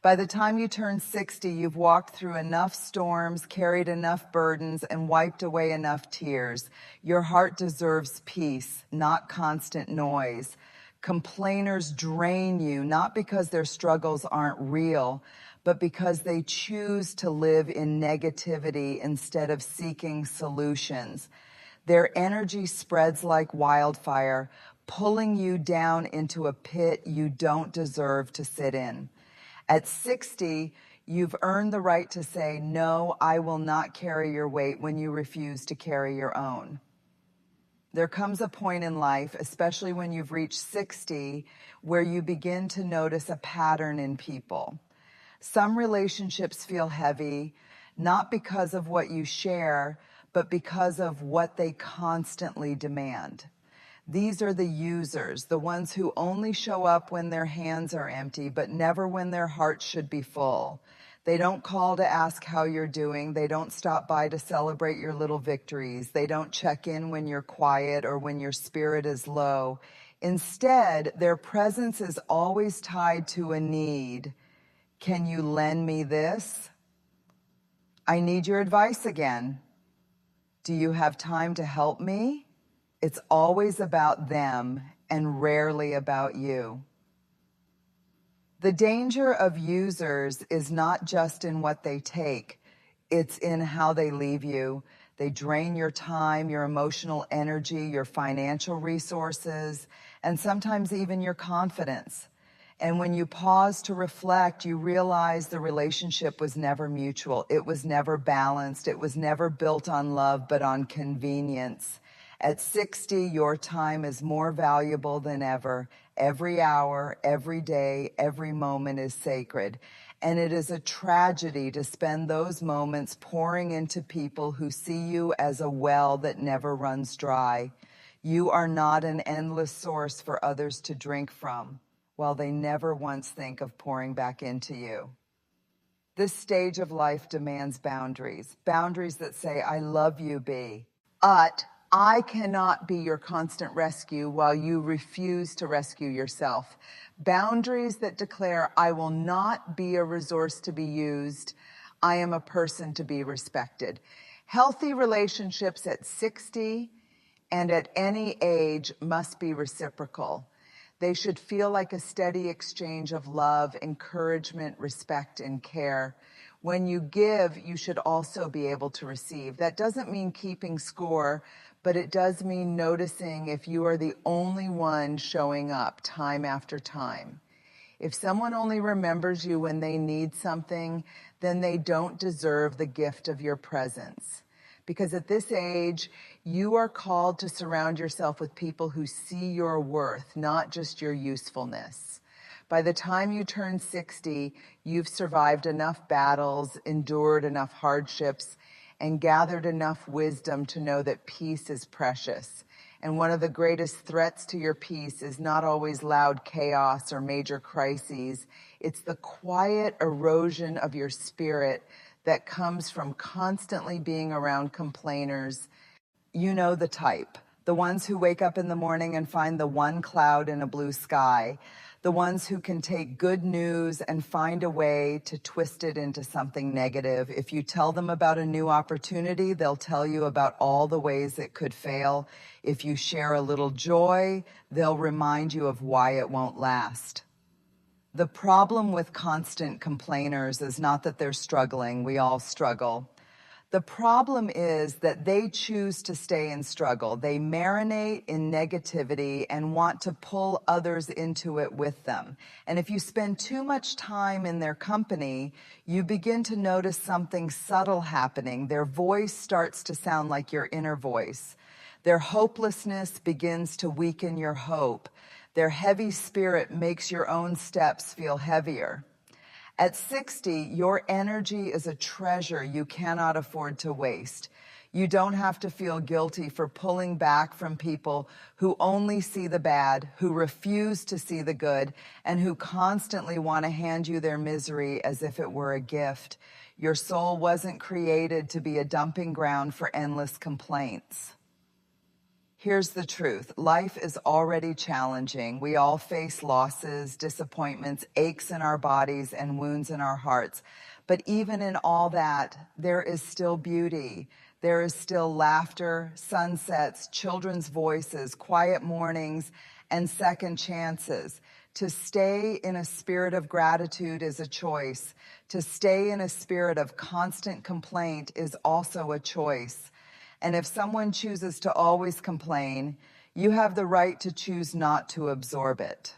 By the time you turn 60, you've walked through enough storms, carried enough burdens, and wiped away enough tears. Your heart deserves peace, not constant noise. Complainers drain you, not because their struggles aren't real, but because they choose to live in negativity instead of seeking solutions. Their energy spreads like wildfire, pulling you down into a pit you don't deserve to sit in. At 60, you've earned the right to say, no, I will not carry your weight when you refuse to carry your own. There comes a point in life, especially when you've reached 60, where you begin to notice a pattern in people. Some relationships feel heavy, not because of what you share, but because of what they constantly demand. These are the users, the ones who only show up when their hands are empty, but never when their hearts should be full. They don't call to ask how you're doing. They don't stop by to celebrate your little victories. They don't check in when you're quiet or when your spirit is low. Instead, their presence is always tied to a need. Can you lend me this? I need your advice again. Do you have time to help me? It's always about them and rarely about you. The danger of users is not just in what they take, it's in how they leave you. They drain your time, your emotional energy, your financial resources, and sometimes even your confidence. And when you pause to reflect, you realize the relationship was never mutual. It was never balanced. It was never built on love, but on convenience. At 60, your time is more valuable than ever. Every hour, every day, every moment is sacred. And it is a tragedy to spend those moments pouring into people who see you as a well that never runs dry. You are not an endless source for others to drink from, while they never once think of pouring back into you. This stage of life demands boundaries. Boundaries that say, I love you, B. But I cannot be your constant rescue while you refuse to rescue yourself. Boundaries that declare, I will not be a resource to be used. I am a person to be respected. Healthy relationships at 60 and at any age must be reciprocal. They should feel like a steady exchange of love, encouragement, respect, and care. When you give, you should also be able to receive. That doesn't mean keeping score, but it does mean noticing if you are the only one showing up time after time. If someone only remembers you when they need something, then they don't deserve the gift of your presence. Because at this age, you are called to surround yourself with people who see your worth, not just your usefulness. By the time you turn 60, you've survived enough battles, endured enough hardships, and gathered enough wisdom to know that peace is precious. And one of the greatest threats to your peace is not always loud chaos or major crises. It's the quiet erosion of your spirit that comes from constantly being around complainers. You know the type. The ones who wake up in the morning and find the one cloud in a blue sky. The ones who can take good news and find a way to twist it into something negative. If you tell them about a new opportunity, they'll tell you about all the ways it could fail. If you share a little joy, they'll remind you of why it won't last. The problem with constant complainers is not that they're struggling. We all struggle. The problem is that they choose to stay in struggle. They marinate in negativity and want to pull others into it with them. And if you spend too much time in their company, you begin to notice something subtle happening. Their voice starts to sound like your inner voice. Their hopelessness begins to weaken your hope. Their heavy spirit makes your own steps feel heavier. At 60, your energy is a treasure you cannot afford to waste. You don't have to feel guilty for pulling back from people who only see the bad, who refuse to see the good, and who constantly want to hand you their misery as if it were a gift. Your soul wasn't created to be a dumping ground for endless complaints. Here's the truth. Life is already challenging. We all face losses, disappointments, aches in our bodies, and wounds in our hearts. But even in all that, there is still beauty. There is still laughter, sunsets, children's voices, quiet mornings, and second chances. To stay in a spirit of gratitude is a choice. To stay in a spirit of constant complaint is also a choice. And if someone chooses to always complain, you have the right to choose not to absorb it.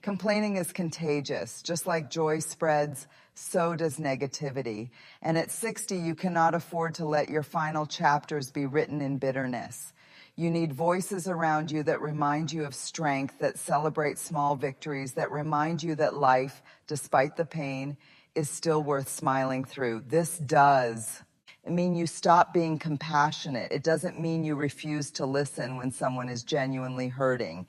Complaining is contagious. Just like joy spreads, so does negativity. And at 60, you cannot afford to let your final chapters be written in bitterness. You need voices around you that remind you of strength, that celebrate small victories, that remind you that life, despite the pain, is still worth smiling through. This does mean you stop being compassionate. It doesn't mean you refuse to listen when someone is genuinely hurting.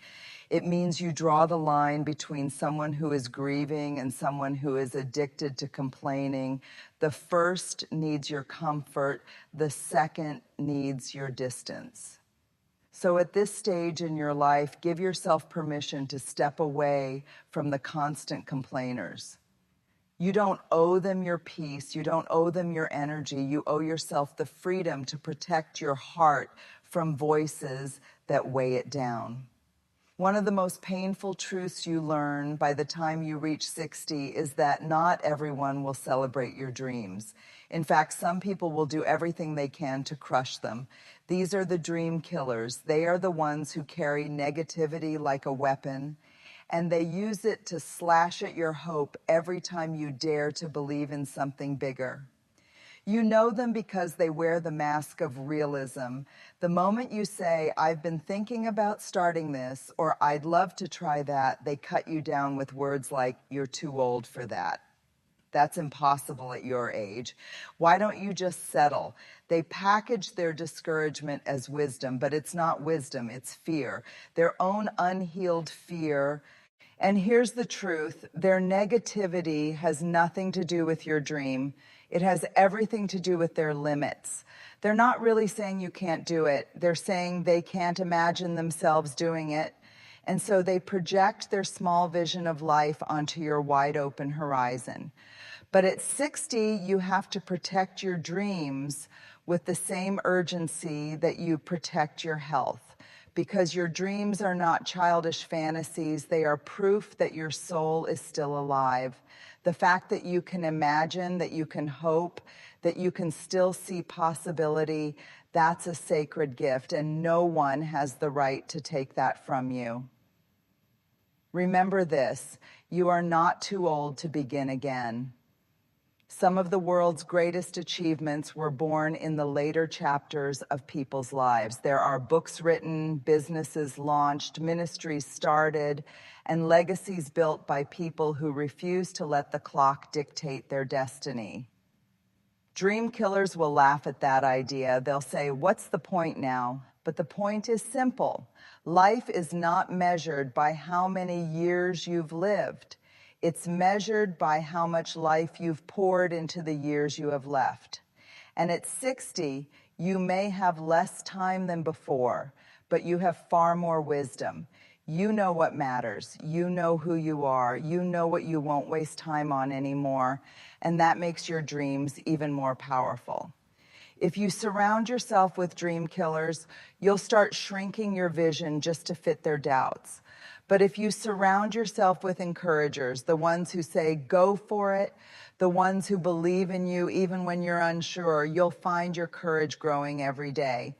It means you draw the line between someone who is grieving and someone who is addicted to complaining. The first needs your comfort. The second needs your distance. So at this stage in your life, give yourself permission to step away from the constant complainers. You don't owe them your peace. You don't owe them your energy. You owe yourself the freedom to protect your heart from voices that weigh it down. One of the most painful truths you learn by the time you reach 60 is that not everyone will celebrate your dreams. In fact, some people will do everything they can to crush them. These are the dream killers. They are the ones who carry negativity like a weapon, and they use it to slash at your hope every time you dare to believe in something bigger. You know them because they wear the mask of realism. The moment you say, I've been thinking about starting this, or I'd love to try that, they cut you down with words like, you're too old for that. That's impossible at your age. Why don't you just settle? They package their discouragement as wisdom, but it's not wisdom, it's fear. Their own unhealed fear. And here's the truth, their negativity has nothing to do with your dream. It has everything to do with their limits. They're not really saying you can't do it. They're saying they can't imagine themselves doing it. And so they project their small vision of life onto your wide open horizon. But at 60, you have to protect your dreams with the same urgency that you protect your health. Because your dreams are not childish fantasies, they are proof that your soul is still alive. The fact that you can imagine, that you can hope, that you can still see possibility, that's a sacred gift, and no one has the right to take that from you. Remember this, you are not too old to begin again. Some of the world's greatest achievements were born in the later chapters of people's lives. There are books written, businesses launched, ministries started, and legacies built by people who refuse to let the clock dictate their destiny. Dream killers will laugh at that idea. They'll say, what's the point now? But the point is simple. Life is not measured by how many years you've lived. It's measured by how much life you've poured into the years you have left. And at 60, you may have less time than before, but you have far more wisdom. You know what matters. You know who you are. You know what you won't waste time on anymore. And that makes your dreams even more powerful. If you surround yourself with dream killers, you'll start shrinking your vision just to fit their doubts. But if you surround yourself with encouragers, the ones who say, go for it, the ones who believe in you even when you're unsure, you'll find your courage growing every day.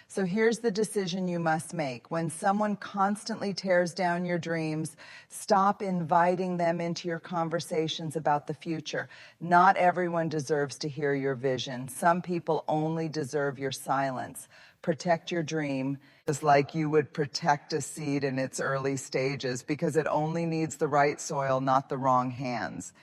So here's the decision you must make. When someone constantly tears down your dreams, stop inviting them into your conversations about the future. Not everyone deserves to hear your vision. Some people only deserve your silence. Protect your dream just like you would protect a seed in its early stages, because it only needs the right soil, not the wrong hands.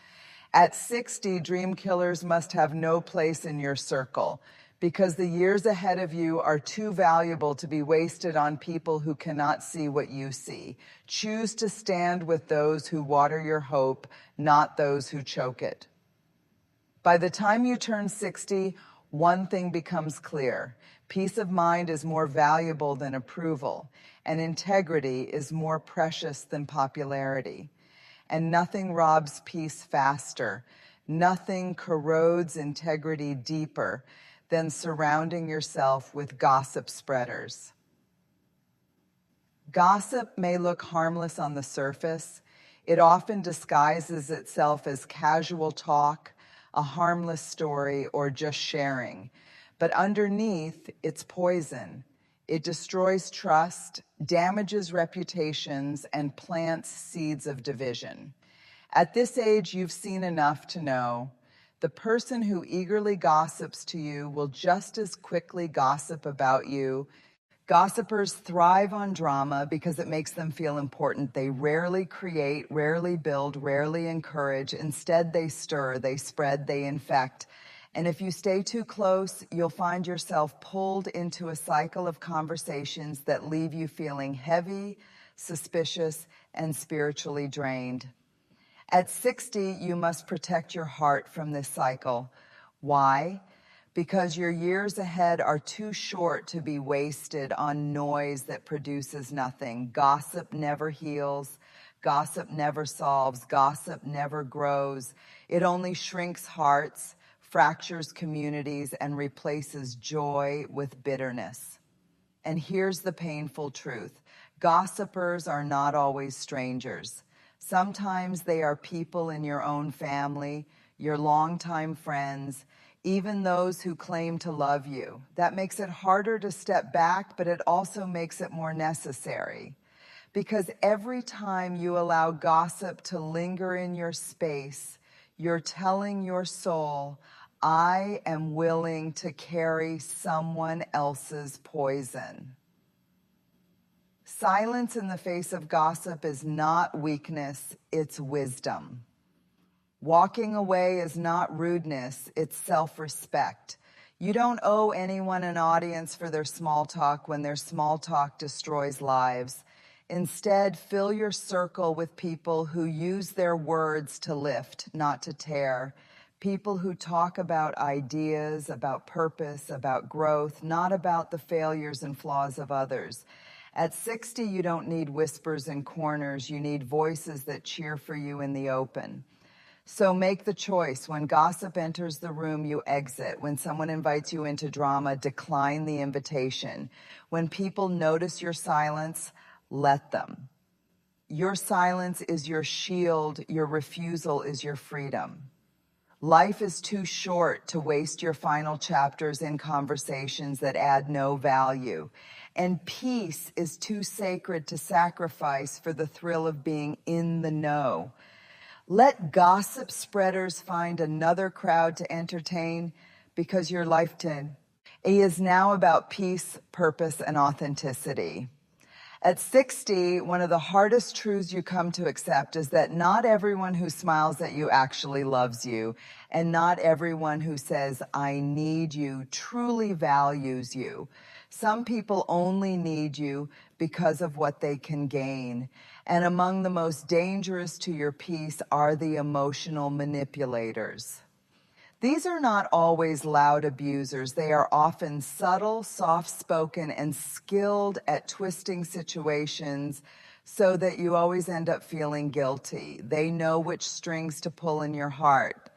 At 60, dream killers must have no place in your circle, because the years ahead of you are too valuable to be wasted on people who cannot see what you see. Choose to stand with those who water your hope, not those who choke it. By the time you turn 60, one thing becomes clear. Peace of mind is more valuable than approval, and integrity is more precious than popularity. And nothing robs peace faster, nothing corrodes integrity deeper than surrounding yourself with gossip spreaders. Gossip may look harmless on the surface. It often disguises itself as casual talk, a harmless story, or just sharing. But underneath, it's poison. It destroys trust, damages reputations, and plants seeds of division. At this age, you've seen enough to know the person who eagerly gossips to you will just as quickly gossip about you. Gossipers thrive on drama because it makes them feel important. They rarely create, rarely build, rarely encourage. Instead, they stir, they spread, they infect. And if you stay too close, you'll find yourself pulled into a cycle of conversations that leave you feeling heavy, suspicious, and spiritually drained. At 60, you must protect your heart from this cycle. Why? Because your years ahead are too short to be wasted on noise that produces nothing. Gossip never heals. Gossip never solves. Gossip never grows. It only shrinks hearts, fractures communities, and replaces joy with bitterness. And here's the painful truth. Gossipers are not always strangers. Sometimes they are people in your own family, your longtime friends, even those who claim to love you. That makes it harder to step back, but it also makes it more necessary. Because every time you allow gossip to linger in your space, you're telling your soul, I am willing to carry someone else's poison. Silence in the face of gossip is not weakness, it's wisdom. Walking away is not rudeness, it's self-respect. You don't owe anyone an audience for their small talk when their small talk destroys lives. Instead, fill your circle with people who use their words to lift, not to tear. People who talk about ideas, about purpose, about growth, not about the failures and flaws of others. At 60, you don't need whispers in corners. You need voices that cheer for you in the open. So make the choice. When gossip enters the room, you exit. When someone invites you into drama, decline the invitation. When people notice your silence, let them. Your silence is your shield. Your refusal is your freedom. Life is too short to waste your final chapters in conversations that add no value. And peace is too sacred to sacrifice for the thrill of being in the know. Let gossip spreaders find another crowd to entertain because your life is now about peace, purpose, and authenticity. At 60, one of the hardest truths you come to accept is that not everyone who smiles at you actually loves you, and not everyone who says, I need you, truly values you. Some people only need you because of what they can gain. And among the most dangerous to your peace are the emotional manipulators. These are not always loud abusers. They are often subtle, soft-spoken, and skilled at twisting situations so that you always end up feeling guilty. They know which strings to pull in your heart.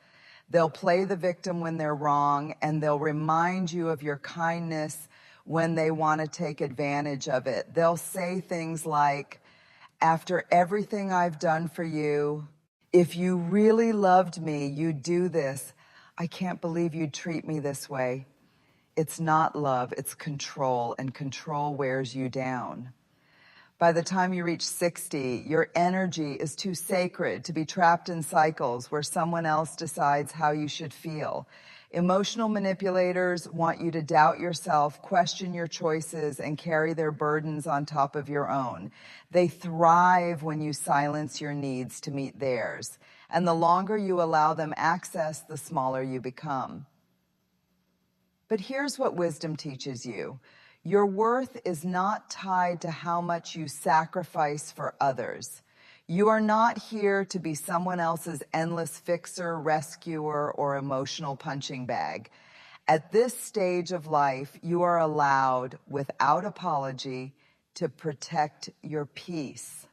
They'll play the victim when they're wrong, and they'll remind you of your kindness when they want to take advantage of it. They'll say things like, after everything I've done for you, if you really loved me, you'd do this. I can't believe you'd treat me this way. It's not love, it's control, and control wears you down. By the time you reach 60, your energy is too sacred to be trapped in cycles where someone else decides how you should feel. Emotional manipulators want you to doubt yourself, question your choices, and carry their burdens on top of your own. They thrive when you silence your needs to meet theirs. And the longer you allow them access, the smaller you become. But here's what wisdom teaches you. Your worth is not tied to how much you sacrifice for others. You are not here to be someone else's endless fixer, rescuer, or emotional punching bag. At this stage of life, you are allowed, without apology, to protect your peace.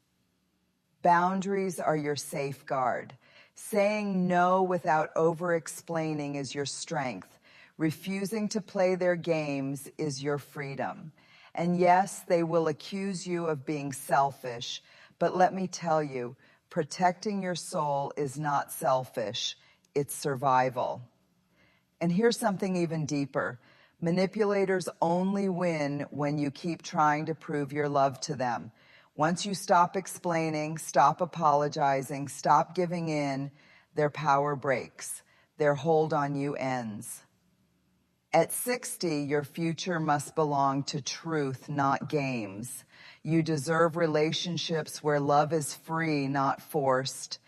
Boundaries are your safeguard. Saying no without over-explaining is your strength. Refusing to play their games is your freedom. And yes, they will accuse you of being selfish, but let me tell you, protecting your soul is not selfish, it's survival. And here's something even deeper. Manipulators only win when you keep trying to prove your love to them. Once you stop explaining, stop apologizing, stop giving in, their power breaks. Their hold on you ends. At 60, your future must belong to truth, not games. You deserve relationships where love is free, not forced,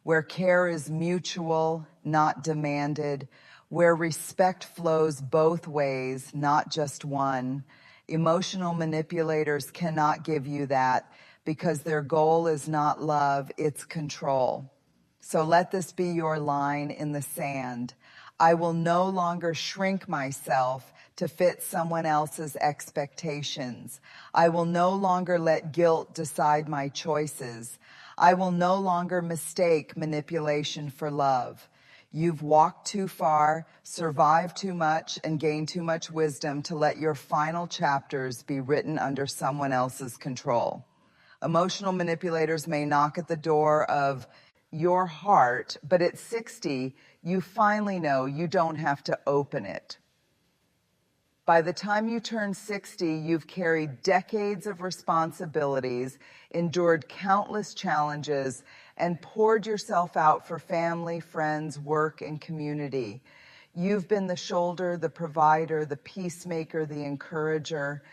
where care is mutual, not demanded, where respect flows both ways, not just one. Emotional manipulators cannot give you that because their goal is not love, it's control. So let this be your line in the sand. I will no longer shrink myself to fit someone else's expectations. I will no longer let guilt decide my choices. I will no longer mistake manipulation for love. You've walked too far, survived too much, and gained too much wisdom to let your final chapters be written under someone else's control. Emotional manipulators may knock at the door of your heart, but at 60, you finally know you don't have to open it. By the time you turn 60, you've carried decades of responsibilities, endured countless challenges, and poured yourself out for family, friends, work, and community. You've been the shoulder, the provider, the peacemaker, the encourager,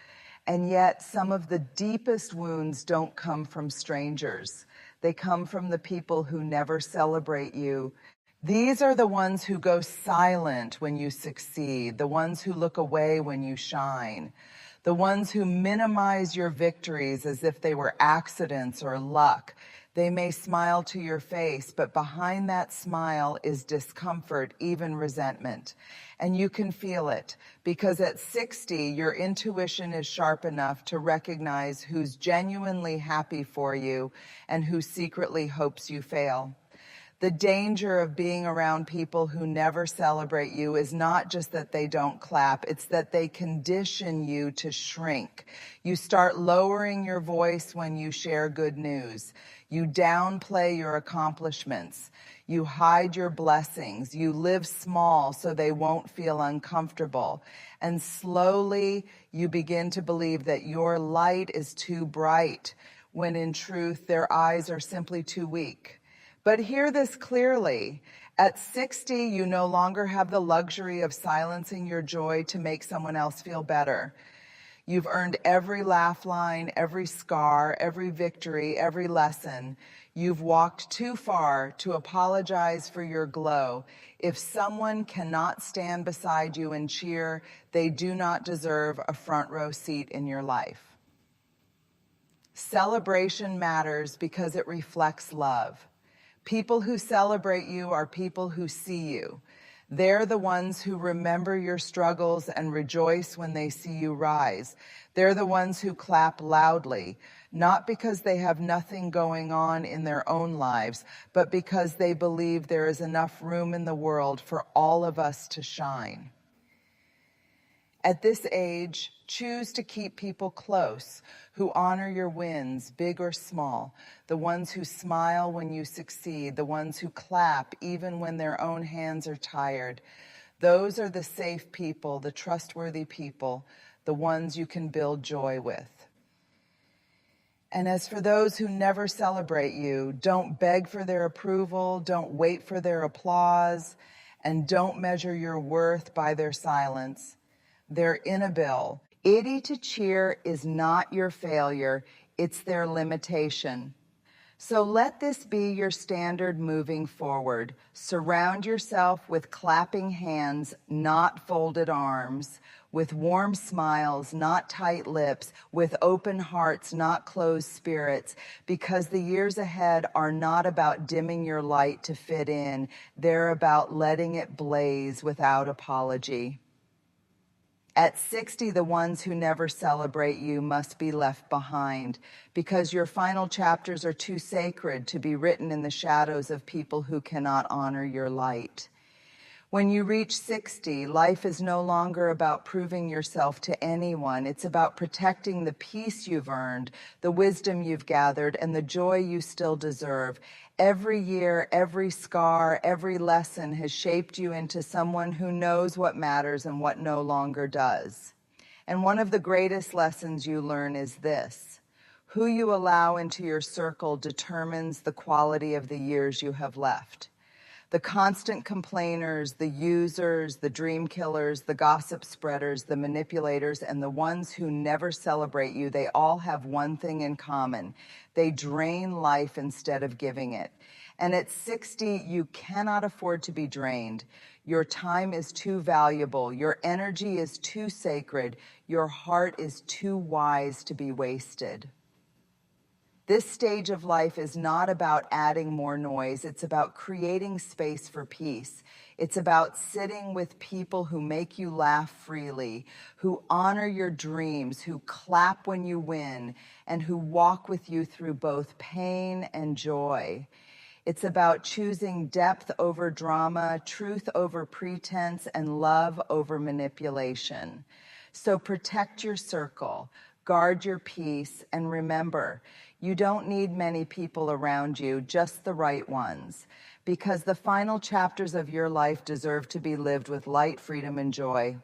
and yet some of the deepest wounds don't come from strangers. They come from the people who never celebrate you. These are the ones who go silent when you succeed, the ones who look away when you shine, the ones who minimize your victories as if they were accidents or luck. They may smile to your face, but behind that smile is discomfort, even resentment. And you can feel it, because at 60, your intuition is sharp enough to recognize who's genuinely happy for you and who secretly hopes you fail. The danger of being around people who never celebrate you is not just that they don't clap, it's that they condition you to shrink. You start lowering your voice when you share good news. You downplay your accomplishments. You hide your blessings. You live small so they won't feel uncomfortable. And slowly you begin to believe that your light is too bright, when in truth their eyes are simply too weak. But hear this clearly. At 60, you no longer have the luxury of silencing your joy to make someone else feel better. You've earned every laugh line, every scar, every victory, every lesson. You've walked too far to apologize for your glow. If someone cannot stand beside you and cheer, they do not deserve a front row seat in your life. Celebration matters because it reflects love. People who celebrate you are people who see you. They're the ones who remember your struggles and rejoice when they see you rise. They're the ones who clap loudly, not because they have nothing going on in their own lives, but because they believe there is enough room in the world for all of us to shine. At this age, choose to keep people close, who honor your wins, big or small, the ones who smile when you succeed, the ones who clap even when their own hands are tired. Those are the safe people, the trustworthy people, the ones you can build joy with. And as for those who never celebrate you, don't beg for their approval, don't wait for their applause, and don't measure your worth by their silence. They're in a bill. Itty to cheer is not your failure, it's their limitation. So let this be your standard moving forward. Surround yourself with clapping hands, not folded arms, with warm smiles, not tight lips, with open hearts, not closed spirits, because the years ahead are not about dimming your light to fit in. They're about letting it blaze without apology. At 60, the ones who never celebrate you must be left behind because your final chapters are too sacred to be written in the shadows of people who cannot honor your light. When you reach 60, life is no longer about proving yourself to anyone. It's about protecting the peace you've earned, the wisdom you've gathered, and the joy you still deserve. Every year, every scar, every lesson has shaped you into someone who knows what matters and what no longer does. And one of the greatest lessons you learn is this: who you allow into your circle determines the quality of the years you have left. The constant complainers, the users, the dream killers, the gossip spreaders, the manipulators, and the ones who never celebrate you, they all have one thing in common. They drain life instead of giving it. And at 60, you cannot afford to be drained. Your time is too valuable. Your energy is too sacred. Your heart is too wise to be wasted. This stage of life is not about adding more noise. It's about creating space for peace. It's about sitting with people who make you laugh freely, who honor your dreams, who clap when you win, and who walk with you through both pain and joy. It's about choosing depth over drama, truth over pretense, and love over manipulation. So protect your circle, guard your peace, and remember, you don't need many people around you, just the right ones, because the final chapters of your life deserve to be lived with light, freedom, and joy.